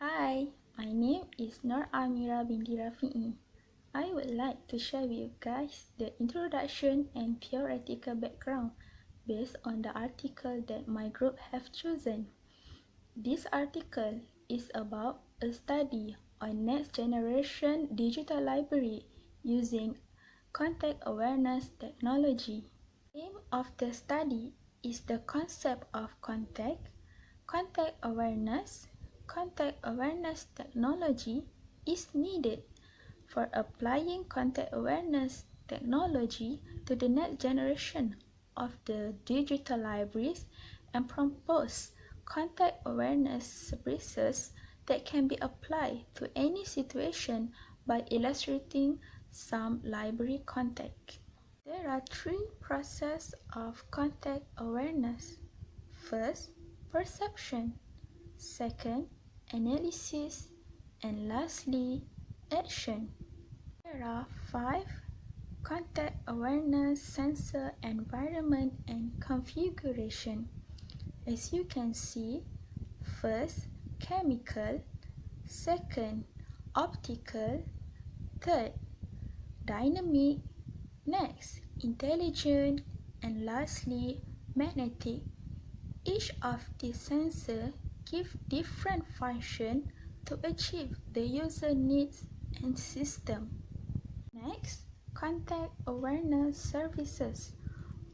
Hi, my name is Nur Amira binti Rafi'i. I would like to share with you guys the introduction and theoretical background based on the article that my group have chosen. This article is about a study on next generation digital library using context awareness technology. The aim of the study is the concept of context awareness. Context awareness technology is needed for applying context awareness technology to the next generation of the digital libraries and propose context awareness services that can be applied to any situation by illustrating some library context. There are three processes of context awareness. First, perception. Second, analysis. And lastly, action. There are 5 context awareness sensor environment and configuration. As you can see, first, chemical. Second, optical. Third, dynamic. Next, intelligent. And lastly, magnetic. Each of these sensors give different functions to achieve the user needs and system. Next, context awareness services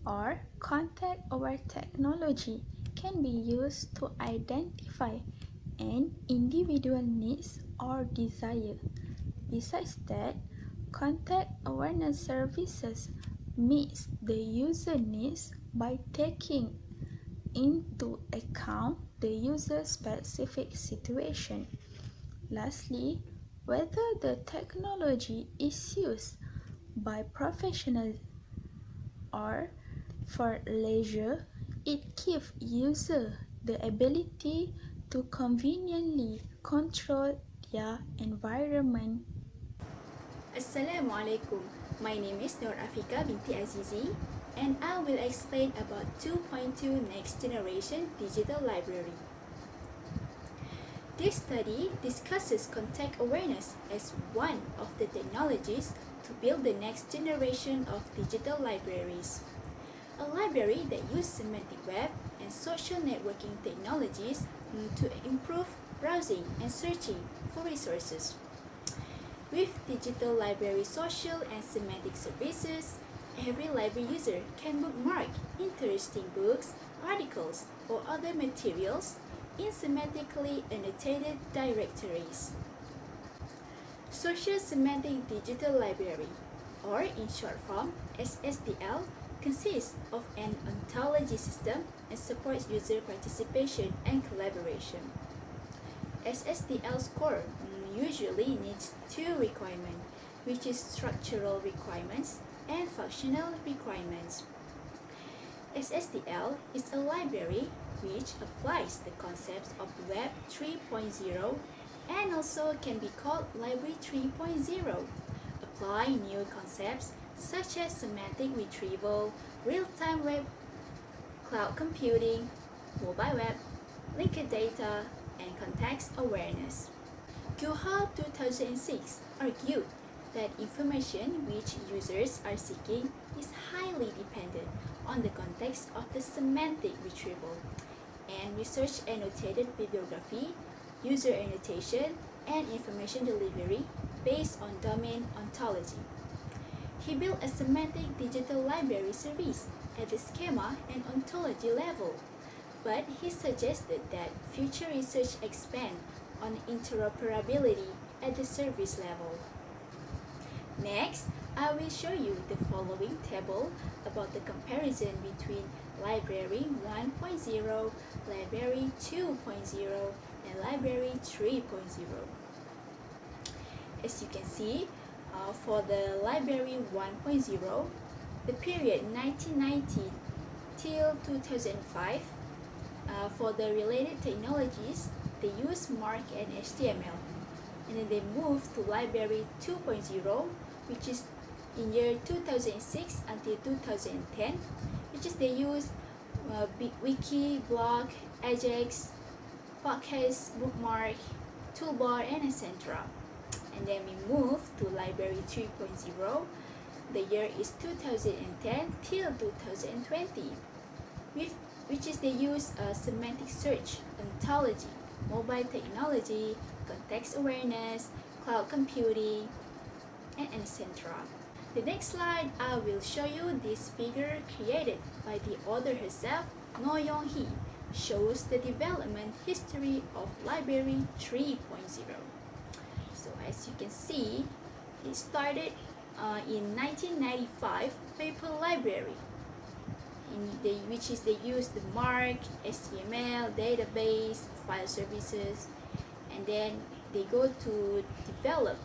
or context-aware technology can be used to identify an individual needs or desire. Besides that, context awareness services meets the user needs by taking into account the user-specific situation. Lastly, whether the technology is used by professionals or for leisure, it gives users the ability to conveniently control their environment. Assalamualaikum. My name is Nur Afika binti Azizi and I will explain about 2.2 Next Generation Digital Library. This study discusses context awareness as one of the technologies to build the next generation of digital libraries. A library that uses semantic web and social networking technologies to improve browsing and searching for resources. With digital library social and semantic services, every library user can bookmark interesting books, articles, or other materials in semantically annotated directories. Social Semantic Digital Library, or in short form SSDL, consists of an ontology system and supports user participation and collaboration. SSDL's core usually needs two requirements, which is structural requirements and functional requirements. SSDL is a library which applies the concepts of Web 3.0 and also can be called Library 3.0, applying new concepts such as semantic retrieval, real-time web, cloud computing, mobile web, linked data, and context awareness. Guha 2006 argued that information which users are seeking is highly dependent on the context of the semantic retrieval and research annotated bibliography, user annotation, and information delivery based on domain ontology. He built a semantic digital library service at the schema and ontology level, but he suggested that future research expand on interoperability at the service level. Next, I will show you the following table about the comparison between Library 1.0, Library 2.0, and Library 3.0. As you can see, for the Library 1.0, the period 1990 till 2005, for the related technologies, they use Mark and HTML. And then they moved to Library 2.0, which is in year 2006 until 2010, which is they use Wiki, blog, Ajax, podcast, bookmark, toolbar, and etc. And then we move to Library 3.0. The year is 2010 till 2020, which is the use of semantic search, ontology, mobile technology, context awareness, cloud computing, and etc. The next slide, I will show you this figure created by the author herself, No Young-hee, shows the development history of Library 3.0. So as you can see, it started in 1995 paper library, which is they use the MARC, HTML, database, file services, and then they go to develop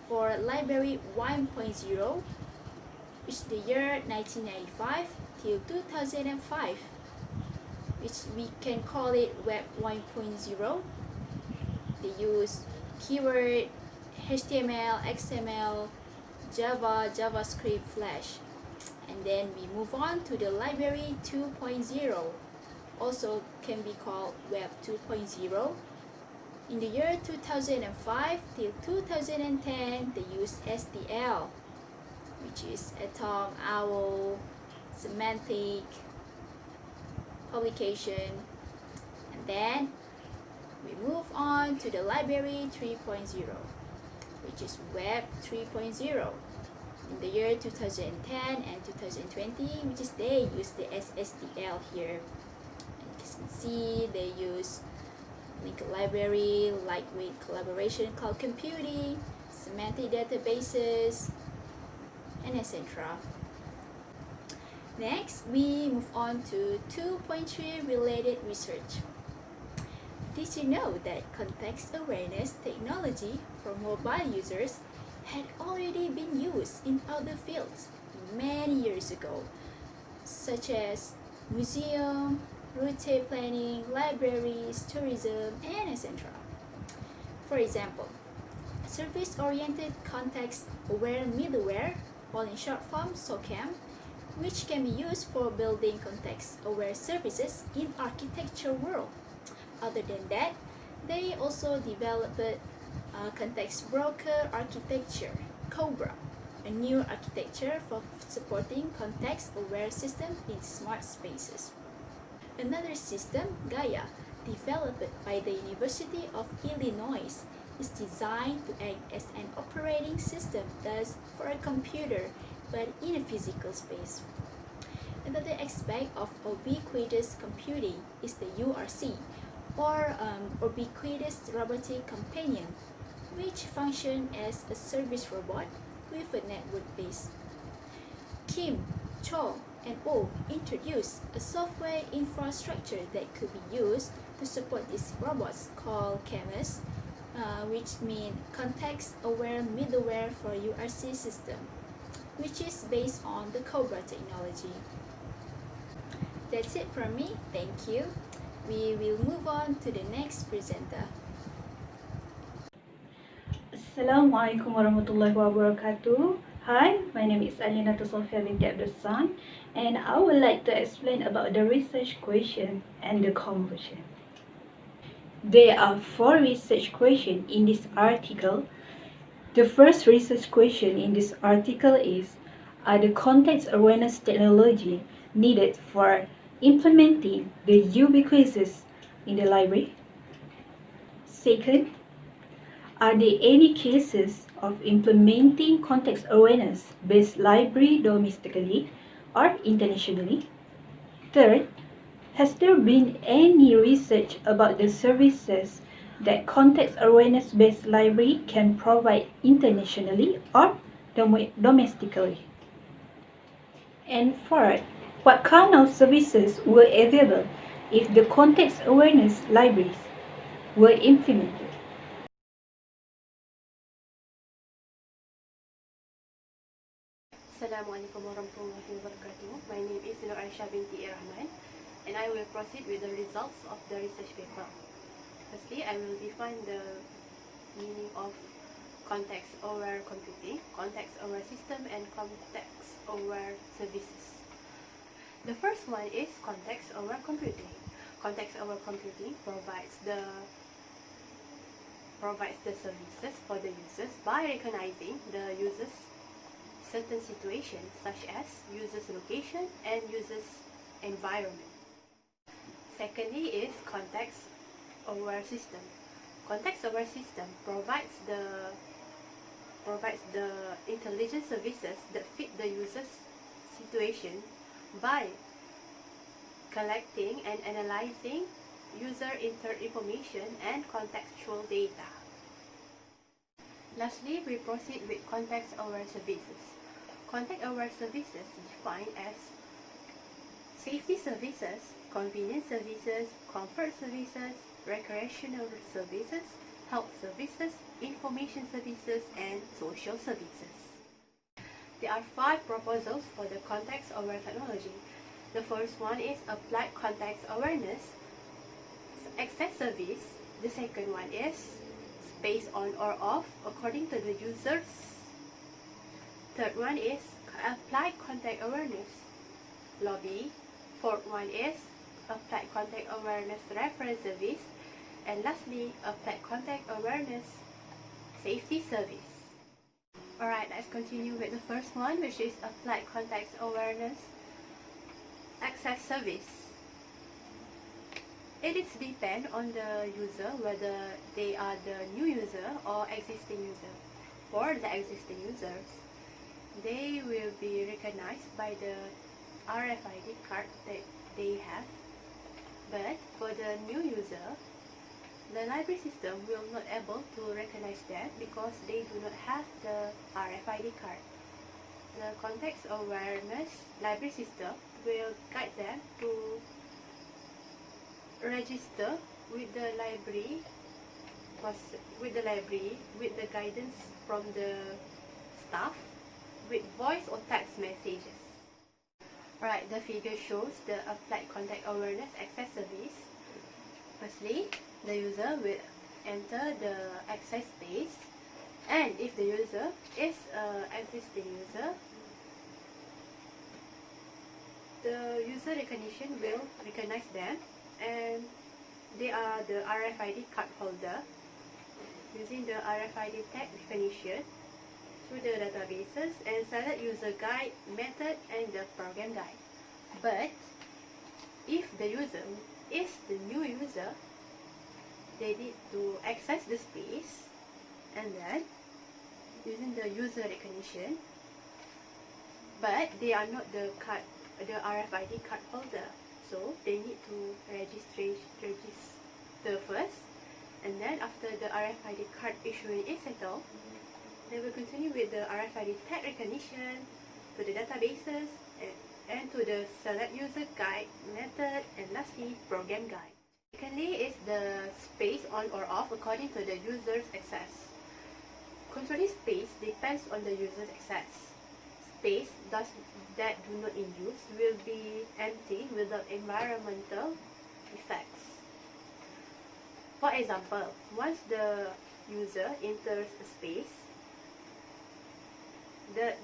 for library 1.0, which is the year 1995 till 2005, which we can call it Web 1.0. They use keyword, HTML, XML, Java, JavaScript, Flash. And then we move on to the library 2.0, also can be called Web 2.0. In the year 2005 till 2010, they use STL, which is Atom, OWL, semantic, publication. And then we move on to the library 3.0, which is Web 3.0. In the year 2010 and 2020, which is they use the SSTL here. And you can see they use linked library, lightweight collaboration, cloud computing, semantic databases, and etc. Next, we move on to 2.3 related research. Did you know that context awareness technology for mobile users had already been used in other fields many years ago, such as museum, route planning, libraries, tourism, and etc. For example, service-oriented context-aware middleware, or in short form SOCAM, which can be used for building context-aware services in architecture world. Other than that, they also developed context broker architecture, COBRA, a new architecture for supporting context-aware system in smart spaces. Another system, Gaia, developed by the University of Illinois, is designed to act as an operating system, thus for a computer, but in a physical space. Another aspect of ubiquitous computing is the URC, or ubiquitous robotic companion, which functions as a service robot with a network base. Kim, Cho, and Oh introduced a software infrastructure that could be used to support these robots called CAMUS, which means Context-Aware Middleware for URC System, which is based on the COBRA technology. That's it from me, thank you. We will move on to the next presenter. Assalamualaikum warahmatullahi wabarakatuh. Hi, my name is Alina Sofia binti Abdul San, and I would like to explain about the research question and the conversion. There are 4 research questions in this article. The first research question in this article is, are the context awareness technology needed for implementing the ubiquitous in the library? Second, are there any cases of implementing context awareness-based library domestically or internationally? Third, has there been any research about the services that context awareness-based library can provide internationally or domestically? And fourth, what kind of services were available if the context awareness libraries were implemented? Assalamualaikum warahmatullahi wabarakatuh. My name is Nur Aisha binti Rahman, and I will proceed with the results of the research paper. Firstly, I will define the meaning of context-aware computing, context-aware system, and context-aware services. The first one is context-aware computing. Context-aware computing provides the provides the services for the users by recognizing the user's certain situations such as user's location and user's environment. Secondly is context-aware system. Context-aware system provides the intelligent services that fit the user's situation by collecting and analyzing user-entered information and contextual data. Lastly, we proceed with context-aware services. Context-aware services defined as safety services, convenience services, comfort services, recreational services, health services, information services, and social services. There are 5 proposals for the context-aware technology. The first one is applied context awareness access service. The second one is space on or off according to the users. Third one is applied context awareness lobby. Fourth one is applied context awareness reference service. And lastly, applied context awareness safety service. Alright, let's continue with the first one, which is applied context awareness access service. It is depend on the user whether they are the new user or existing user. For the existing users, they will be recognized by the RFID card that they have. But for the new user, the library system will not able to recognize them because they do not have the RFID card. The context awareness library system will guide them to register with the library with the guidance from the staff with voice or text messages. Alright, the figure shows the applied context awareness access service. Firstly, the user will enter the access space, and if the user is an existing user, the user recognition will recognize them and they are the RFID card holder using the RFID tag recognition through the databases and select user guide method and the program guide. But if the user is the new user, they need to access the space and then using the user recognition, but they are not the RFID card holder, so they need to register first, and then after the RFID card issuing is settled, they will continue with the RFID tag recognition to the databases and to the select user guide method, and lastly program guide. Secondly is the space on or off according to the user's access. Controlling space depends on the user's access. Space that do not in use will be empty without environmental effects. For example, once the user enters a space,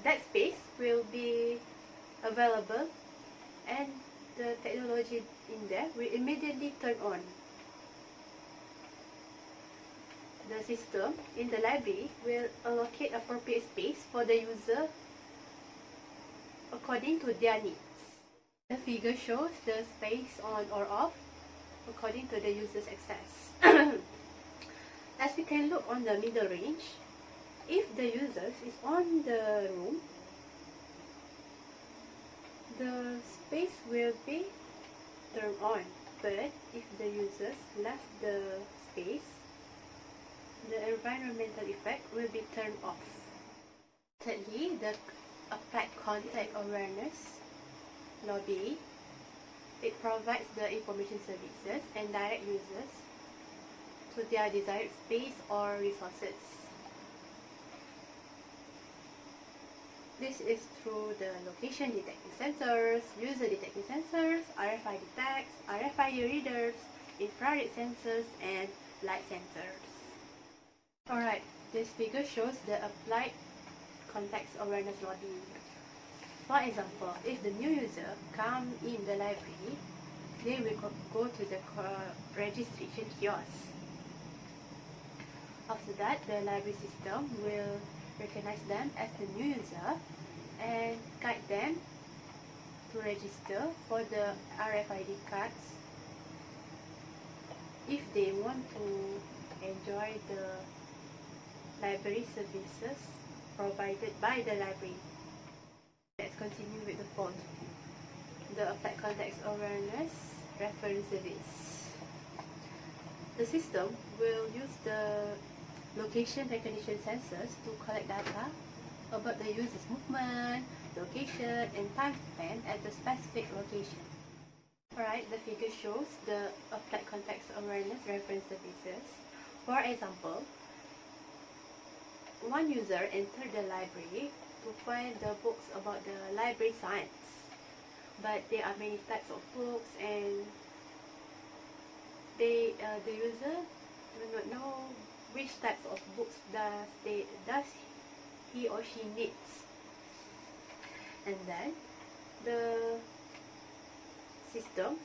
that space will be available and the technology in there will immediately turn on. The system in the library will allocate appropriate space for the user according to their needs. The figure shows the space on or off according to the user's access. As we can look on the middle range, if the user is on the room, the space will be turned on, but if the users left the space, the environmental effect will be turned off. Thirdly, the applied context awareness lobby. It provides the information services and direct users to their desired space or resources. This is through the location detecting sensors, user detecting sensors, RFID tags, RFID readers, infrared sensors, and light sensors. Alright, this figure shows the applied context awareness lobby. For example, if the new user comes in the library, they will go to the registration kiosk. After that, the library system will recognize them as the new user and guide them to register for the RFID cards if they want to enjoy the library services provided by the library. Let's continue with the fourth, the Applied Context Awareness Reference Service. The system will use the location recognition sensors to collect data about the user's movement, location, and time spent at the specific location. Alright, the figure shows the Applied Context Awareness Reference Services. For example, one user entered the library to find the books about the library science, but there are many types of books and the user do not know which types of books does he or she needs. And then the system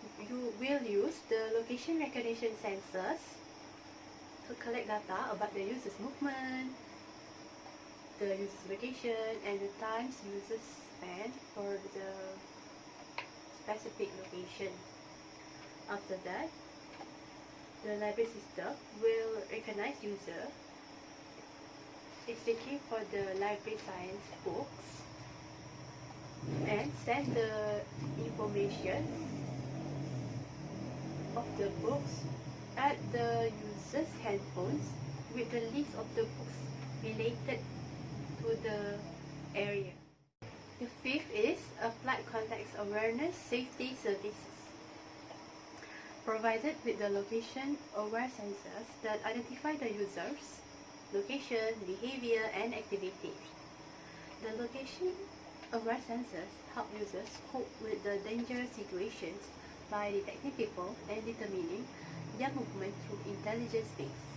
will use the location recognition sensors to collect data about the user's movement, the user's location, and the times users spend for the specific location. After that, the library system will recognize user is seeking for the library science books and send the information of the books at the user's handphones with the list of the books related to the area. The fifth is Applied Context Awareness Safety Services. Provided with the location-aware sensors that identify the user's location, behavior, and activities. The location-aware sensors help users cope with the dangerous situations by detecting people and determining their movement through intelligence-based.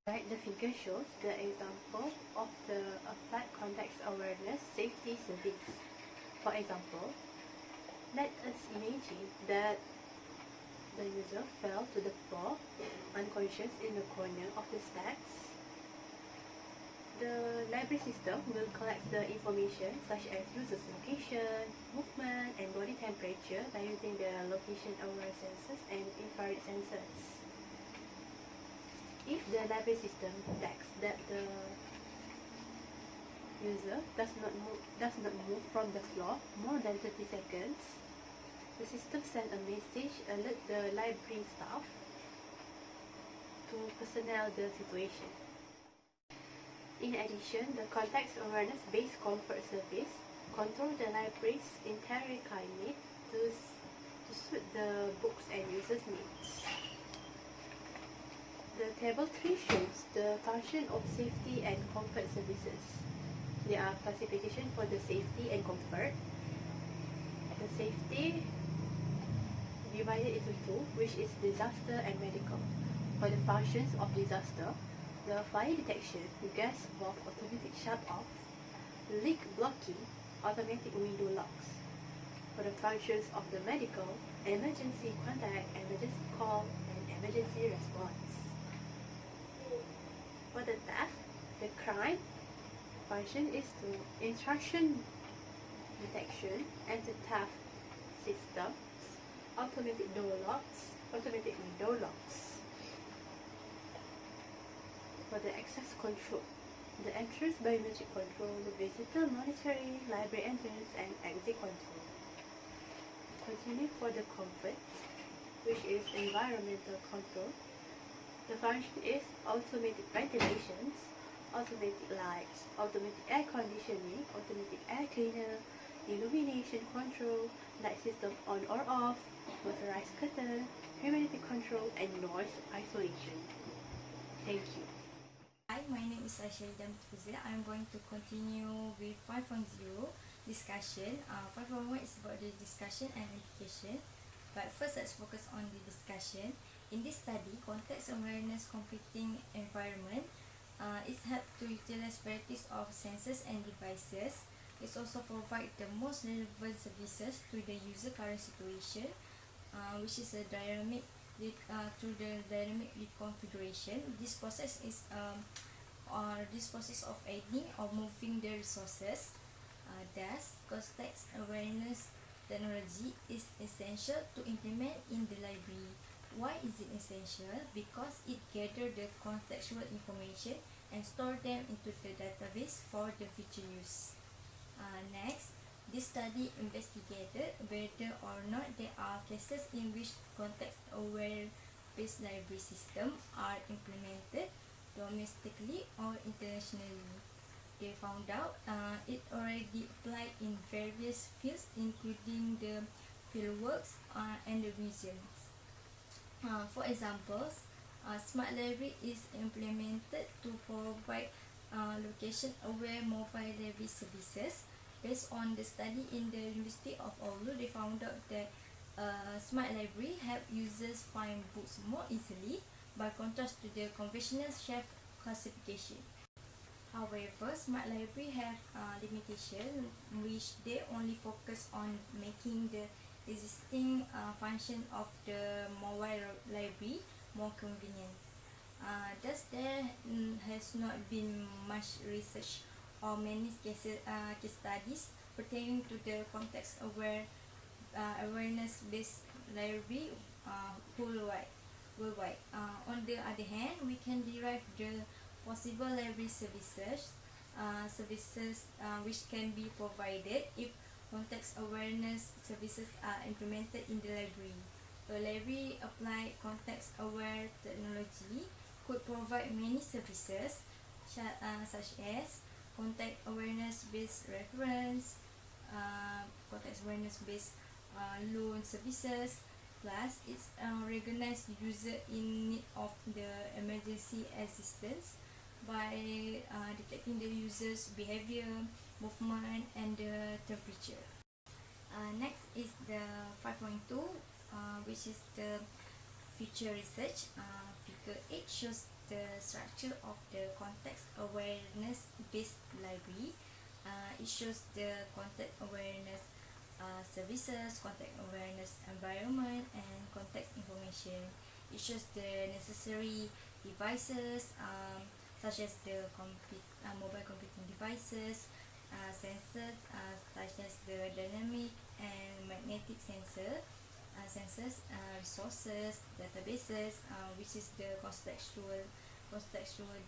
Right, the figure shows the example of the Applied Context Awareness Safety Service. For example, let us imagine that the user fell to the floor, unconscious in the corner of the steps. The library system will collect the information such as user's location, movement, and body temperature by using the location-aware sensors and infrared sensors. If the library system detects that the user does not move from the floor more than 30 seconds, the system sends a message alert the library staff to personnel the situation. In addition, the Context Awareness-based comfort service controls the library's interior climate to suit the books and users' needs. The table 3 shows the function of safety and comfort services. There are classifications for the safety and comfort. The safety divided into two, which is disaster and medical. For the functions of disaster, the fire detection, gas valve automatic shut-off, leak blocking, automatic window locks. For the functions of the medical, emergency contact, emergency call, and emergency response. For the theft, the crime function is to intrusion detection and the theft systems, automatic door locks, automatic window locks. For the access control, the entrance biometric control, the visitor monitoring, library entrance, and exit control. Continue for the comfort, which is environmental control. The function is automatic ventilations, automatic lights, automatic air conditioning, automatic air cleaner, illumination control, light system on or off, motorized curtain, humidity control, and noise isolation. Thank you. Hi, my name is Aisha Fuzil. I'm going to continue with 5.0 discussion. 5.1 is about the discussion and application. But first, let's focus on the discussion. In this study, context awareness computing environment is helped to utilize varieties of sensors and devices. It also provides the most relevant services to the user current situation, which is a dynamic through the dynamic reconfiguration. This process of adding or moving the resources. Thus, context awareness technology is essential to implement in the library. Why is it essential? Because it gathers the contextual information and store them into the database for the future use. Next, this study investigated whether or not there are cases in which context-aware based library systems are implemented domestically or internationally. They found out it already applied in various fields, including the fieldworks and the museums. For examples, Smart Library is implemented to provide location-aware mobile library services. Based on the study in the University of Oulu, they found out that Smart Library help users find books more easily by contrast to the conventional shelf classification. However, Smart Library have limitation, which they only focus on making the existing function of the mobile library more convenient. Thus, there has not been much research or many case studies pertaining to the context-aware awareness-based library worldwide. On the other hand, we can derive the possible library services which can be provided if context awareness services are implemented in the library. A library applied context-aware technology could provide many services such as context awareness-based reference, context awareness-based loan services, plus it's recognize user in need of the emergency assistance by detecting the user's behavior, movement, and the temperature. Next is the 5.2, which is the future research. Figure 8 shows the structure of the context awareness based library. It shows the context awareness services, context awareness environment, and context information. It shows the necessary devices such as the mobile computing devices, sensors such as the dynamic and magnetic sensors, resources, databases, which is the contextual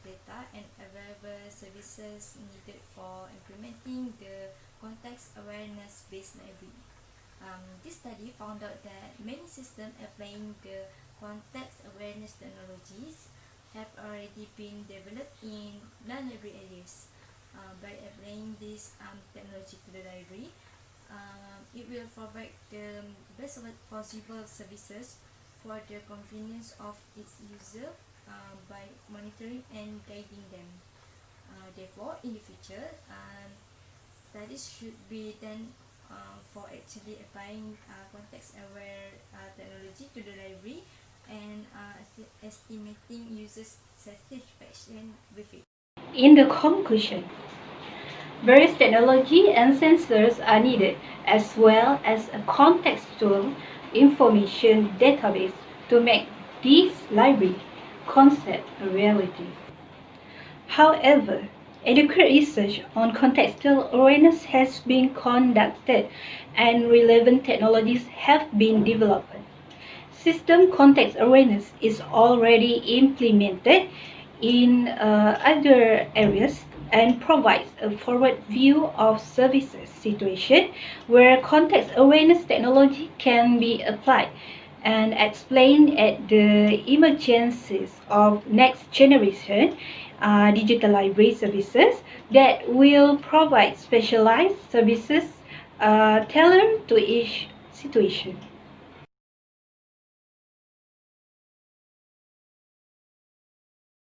data and available services needed for implementing the context awareness based library. This study found out that many systems applying the context awareness technologies have already been developed in non-library areas. By applying this technology to the library, it will provide the best possible services for the convenience of its user by monitoring and guiding them. Therefore, in the future, studies should be done for actually applying context-aware technology to the library and estimating users' satisfaction with it. In the conclusion, various technology and sensors are needed, as well as a contextual information database to make this library concept a reality. However, adequate research on contextual awareness has been conducted and relevant technologies have been developed. System context awareness is already implemented in other areas and provides a forward view of services situation where context awareness technology can be applied and explain at the emergencies of next generation digital library services that will provide specialized services tailored to each situation.